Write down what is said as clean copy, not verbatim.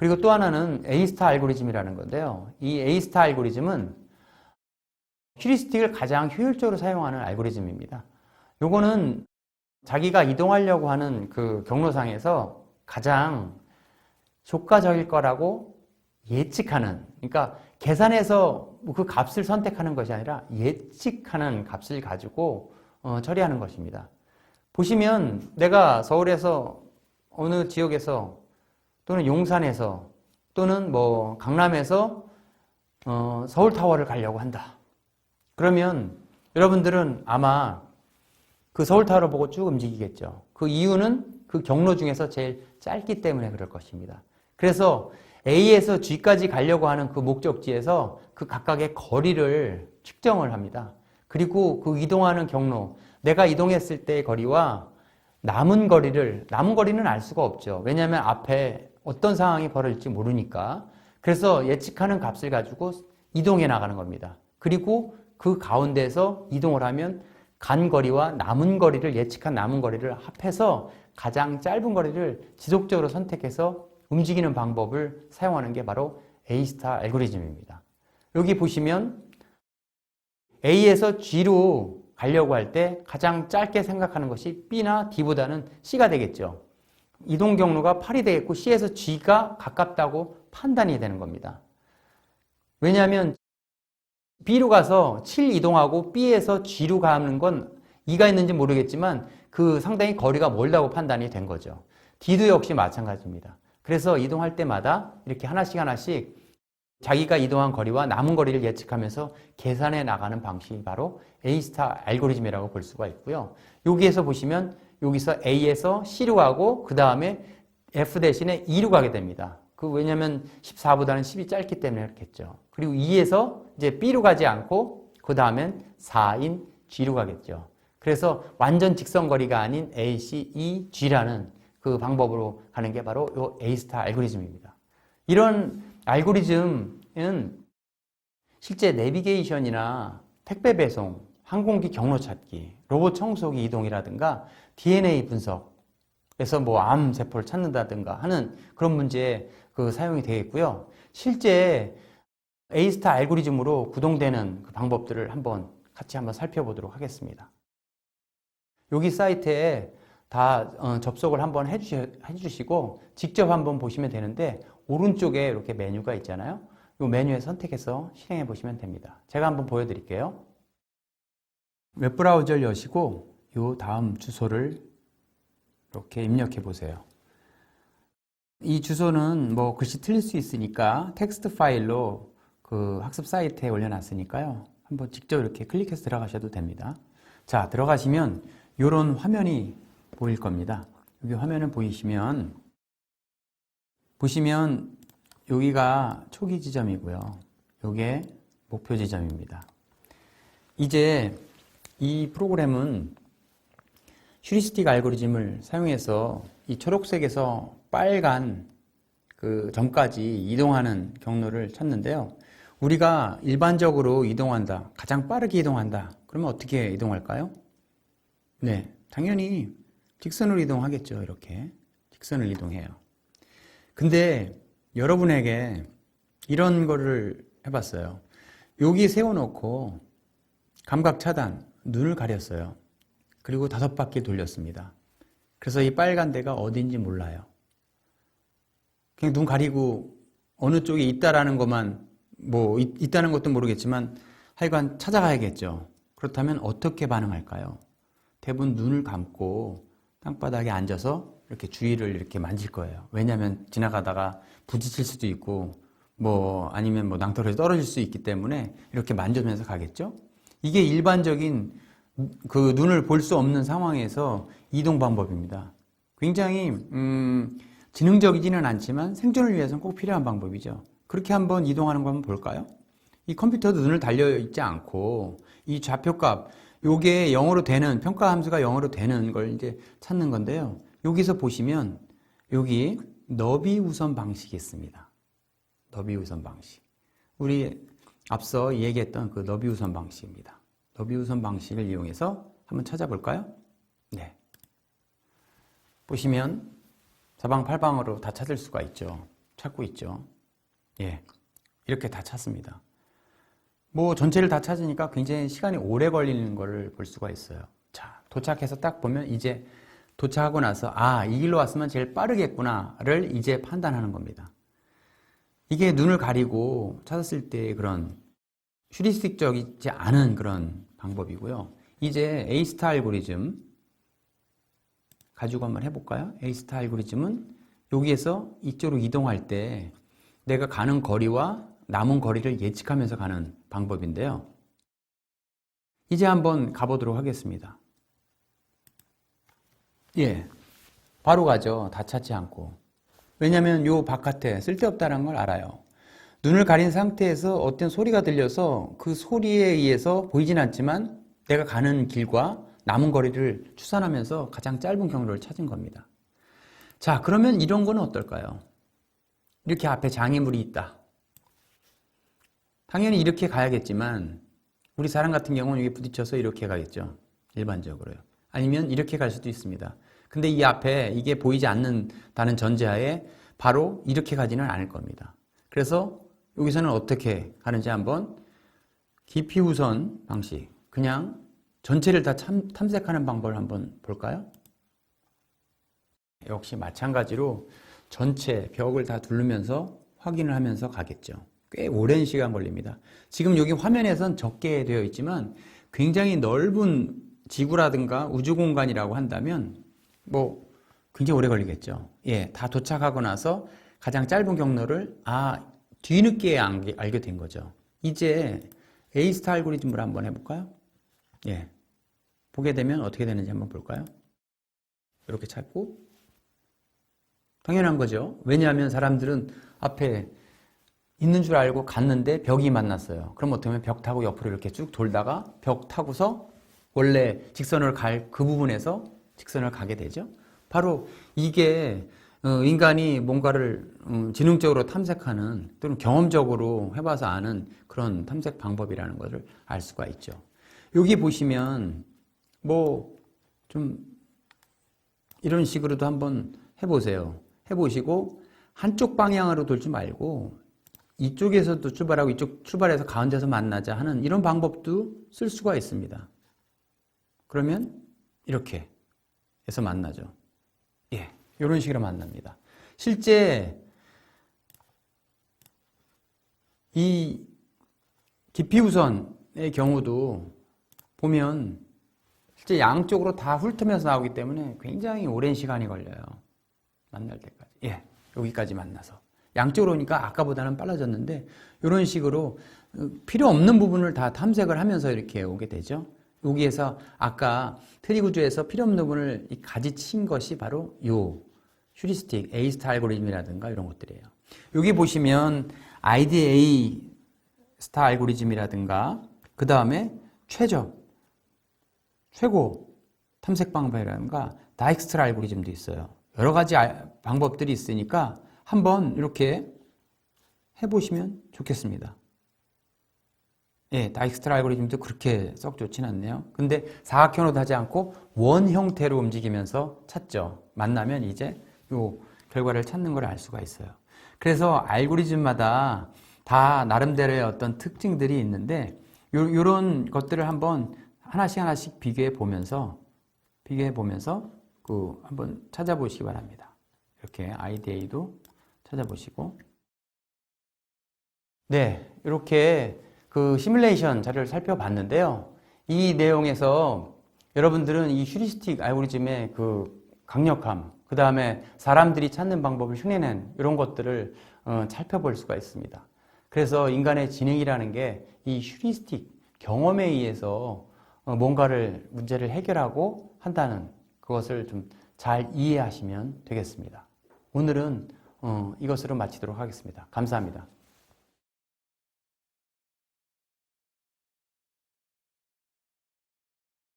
그리고 또 하나는 A-스타 알고리즘이라는 건데요. 이 A-스타 알고리즘은 휴리스틱을 가장 효율적으로 사용하는 알고리즘입니다. 요거는 자기가 이동하려고 하는 그 경로상에서 가장 효과적일 거라고 예측하는, 그러니까 계산해서 그 값을 선택하는 것이 아니라 예측하는 값을 가지고 처리하는 것입니다. 보시면 내가 서울에서 어느 지역에서 또는 용산에서 또는 뭐 강남에서 서울타워를 가려고 한다. 그러면 여러분들은 아마 그 서울타워를 보고 쭉 움직이겠죠. 그 이유는 그 경로 중에서 제일 짧기 때문에 그럴 것입니다. 그래서 A에서 G까지 가려고 하는 그 목적지에서 그 각각의 거리를 측정을 합니다. 그리고 그 이동하는 경로, 내가 이동했을 때의 거리와 남은 거리는 알 수가 없죠. 왜냐하면 앞에 어떤 상황이 벌어질지 모르니까. 그래서 예측하는 값을 가지고 이동해 나가는 겁니다. 그리고 그 가운데서 이동을 하면 간 거리와 남은 거리를, 예측한 남은 거리를 합해서 가장 짧은 거리를 지속적으로 선택해서 움직이는 방법을 사용하는 게 바로 A-스타 알고리즘입니다. 여기 보시면 A에서 G로 가려고 할 때 가장 짧게 생각하는 것이 B나 D보다는 C가 되겠죠. 이동 경로가 8이 되겠고 C에서 G가 가깝다고 판단이 되는 겁니다. 왜냐하면 B로 가서 7 이동하고 B에서 G로 가는 건 2가 있는지 모르겠지만 그 상당히 거리가 멀다고 판단이 된 거죠. D도 역시 마찬가지입니다. 그래서 이동할 때마다 이렇게 하나씩 자기가 이동한 거리와 남은 거리를 예측하면서 계산해 나가는 방식이 바로 A-스타 알고리즘이라고 볼 수가 있고요. 여기에서 보시면 여기서 A에서 C로 가고 그 다음에 F 대신에 E로 가게 됩니다. 왜냐하면 14보다는 10이 짧기 때문에 그렇겠죠. 그리고 2에서 이제 B로 가지 않고 그 다음엔 4인 G로 가겠죠. 그래서 완전 직선거리가 아닌 A, C, E, G라는 그 방법으로 가는 게 바로 이 A-스타 알고리즘입니다. 이런 알고리즘은 실제 내비게이션이나 택배 배송, 항공기 경로 찾기, 로봇 청소기 이동이라든가 DNA 분석에서 뭐 암 세포를 찾는다든가 하는 그런 문제에 사용이 되겠고요. 실제 A-스타 알고리즘으로 구동되는 그 방법들을 같이 한번 살펴보도록 하겠습니다. 여기 사이트에 다 접속을 한번 해주시고 직접 한번 보시면 되는데 오른쪽에 이렇게 메뉴가 있잖아요. 이 메뉴에 선택해서 실행해 보시면 됩니다. 제가 한번 보여드릴게요. 웹브라우저를 여시고 이 다음 주소를 이렇게 입력해 보세요. 이 주소는 뭐 글씨 틀릴 수 있으니까 텍스트 파일로 그 학습 사이트에 올려놨으니까요. 한번 직접 이렇게 클릭해서 들어가셔도 됩니다. 자, 들어가시면 이런 화면이 보일 겁니다. 여기 화면을 보시면 여기가 초기 지점이고요. 이게 목표 지점입니다. 이제 이 프로그램은 휴리스틱 알고리즘을 사용해서 이 초록색에서 빨간 그 점까지 이동하는 경로를 찾는데요. 우리가 일반적으로 이동한다, 가장 빠르게 이동한다. 그러면 어떻게 이동할까요? 네, 당연히 직선으로 이동하겠죠. 이렇게 직선을 이동해요. 근데 여러분에게 이런 거를 해봤어요. 여기 세워놓고 감각 차단, 눈을 가렸어요. 그리고 5바퀴 돌렸습니다. 그래서 이 빨간 데가 어딘지 몰라요. 그냥 눈 가리고 어느 쪽에 있다라는 것만, 뭐 있다는 것도 모르겠지만 하여간 찾아가야겠죠. 그렇다면 어떻게 반응할까요? 대부분 눈을 감고 땅바닥에 앉아서 이렇게 주위를 이렇게 만질 거예요. 왜냐하면 지나가다가 부딪힐 수도 있고 아니면 낭떠러지 떨어질 수 있기 때문에 이렇게 만져면서 가겠죠. 이게 일반적인 그 눈을 볼 수 없는 상황에서 이동 방법입니다. 굉장히 지능적이지는 않지만 생존을 위해서는 꼭 필요한 방법이죠. 그렇게 한번 이동하는 거 한번 볼까요? 이 컴퓨터도 눈을 달려 있지 않고 이 좌표값, 요게 영어로 되는, 평가 함수가 영어로 되는 걸 이제 찾는 건데요. 여기서 보시면 여기 너비 우선 방식이 있습니다. 너비 우선 방식. 우리 앞서 얘기했던 그 너비 우선 방식입니다. 너비 우선 방식을 이용해서 한번 찾아볼까요? 네. 보시면 사방팔방으로 다 찾을 수가 있죠. 찾고 있죠. 예, 이렇게 다 찾습니다. 뭐 전체를 다 찾으니까 굉장히 시간이 오래 걸리는 것을 볼 수가 있어요. 자, 도착해서 딱 보면 이제 도착하고 나서 이 길로 왔으면 제일 빠르겠구나를 이제 판단하는 겁니다. 이게 눈을 가리고 찾았을 때 그런 휴리스틱적이지 않은 그런 방법이고요. 이제 A-스타 알고리즘 가지고 한번 해볼까요? A-스타 알고리즘은 여기에서 이쪽으로 이동할 때 내가 가는 거리와 남은 거리를 예측하면서 가는 방법인데요. 이제 한번 가보도록 하겠습니다. 예, 바로 가죠. 다 찾지 않고. 왜냐하면 요 바깥에 쓸데없다는 걸 알아요. 눈을 가린 상태에서 어떤 소리가 들려서 그 소리에 의해서 보이진 않지만 내가 가는 길과 남은 거리를 추산하면서 가장 짧은 경로를 찾은 겁니다. 자, 그러면 이런 거는 어떨까요? 이렇게 앞에 장애물이 있다. 당연히 이렇게 가야겠지만 우리 사람 같은 경우는 이게 부딪혀서 이렇게 가겠죠. 일반적으로요. 아니면 이렇게 갈 수도 있습니다. 근데 이 앞에 이게 보이지 않는다는 전제하에 바로 이렇게 가지는 않을 겁니다. 그래서 여기서는 어떻게 하는지 한번 깊이 우선 방식, 그냥 전체를 다 탐색하는 방법을 한번 볼까요? 역시 마찬가지로 전체 벽을 다 두르면서 확인을 하면서 가겠죠. 꽤 오랜 시간 걸립니다. 지금 여기 화면에선 적게 되어 있지만 굉장히 넓은 지구라든가 우주 공간이라고 한다면 뭐 굉장히 오래 걸리겠죠. 예, 다 도착하고 나서 가장 짧은 경로를 뒤늦게 알게 된 거죠. 이제 A-스타 알고리즘을 한번 해볼까요? 예, 보게 되면 어떻게 되는지 한번 볼까요? 이렇게 찾고 당연한 거죠. 왜냐하면 사람들은 앞에 있는 줄 알고 갔는데 벽이 만났어요. 그럼 어떻게 하면 벽 타고 옆으로 이렇게 쭉 돌다가 벽 타고서 원래 직선을 갈 그 부분에서 직선을 가게 되죠. 바로 이게 인간이 뭔가를 지능적으로 탐색하는 또는 경험적으로 해봐서 아는 그런 탐색 방법이라는 것을 알 수가 있죠. 여기 보시면 뭐 좀 이런 식으로도 한번 해보세요. 해보시고 한쪽 방향으로 돌지 말고 이쪽에서도 출발하고 이쪽 출발해서 가운데서 만나자 하는 이런 방법도 쓸 수가 있습니다. 그러면 이렇게 해서 만나죠. 예, 이런 식으로 만납니다. 실제 이 깊이 우선의 경우도 보면 실제 양쪽으로 다 훑으면서 나오기 때문에 굉장히 오랜 시간이 걸려요. 만날 때까지. 예, 여기까지 만나서. 양쪽으로 오니까 아까보다는 빨라졌는데 이런 식으로 필요 없는 부분을 다 탐색을 하면서 이렇게 오게 되죠. 여기에서 아까 트리 구조에서 필요 없는 부분을 가지친 것이 바로 요 휴리스틱, A-스타 알고리즘이라든가 이런 것들이에요. 여기 보시면 IDA-스타 알고리즘이라든가 그 다음에 최고 탐색 방법이라든가 다익스트라 알고리즘도 있어요. 여러 가지 방법들이 있으니까 한번 이렇게 해보시면 좋겠습니다. 예, 다익스트라 알고리즘도 그렇게 썩 좋진 않네요. 근데 사각형으로 하지 않고 원 형태로 움직이면서 찾죠. 만나면 이제 요 결과를 찾는 걸 알 수가 있어요. 그래서 알고리즘마다 다 나름대로의 어떤 특징들이 있는데 요런 것들을 한번 하나씩 비교해 보면서 한번 찾아보시기 바랍니다. 이렇게 IDA도 찾아보시고 네, 이렇게 그 시뮬레이션 자료를 살펴봤는데요. 이 내용에서 여러분들은 이 휴리스틱 알고리즘의 그 강력함, 그 다음에 사람들이 찾는 방법을 흉내낸 이런 것들을 살펴볼 수가 있습니다. 그래서 인간의 지능이라는 게 이 휴리스틱 경험에 의해서 뭔가를 문제를 해결하고 한다는 그것을 좀 잘 이해하시면 되겠습니다. 오늘은 이것으로 마치도록 하겠습니다. 감사합니다.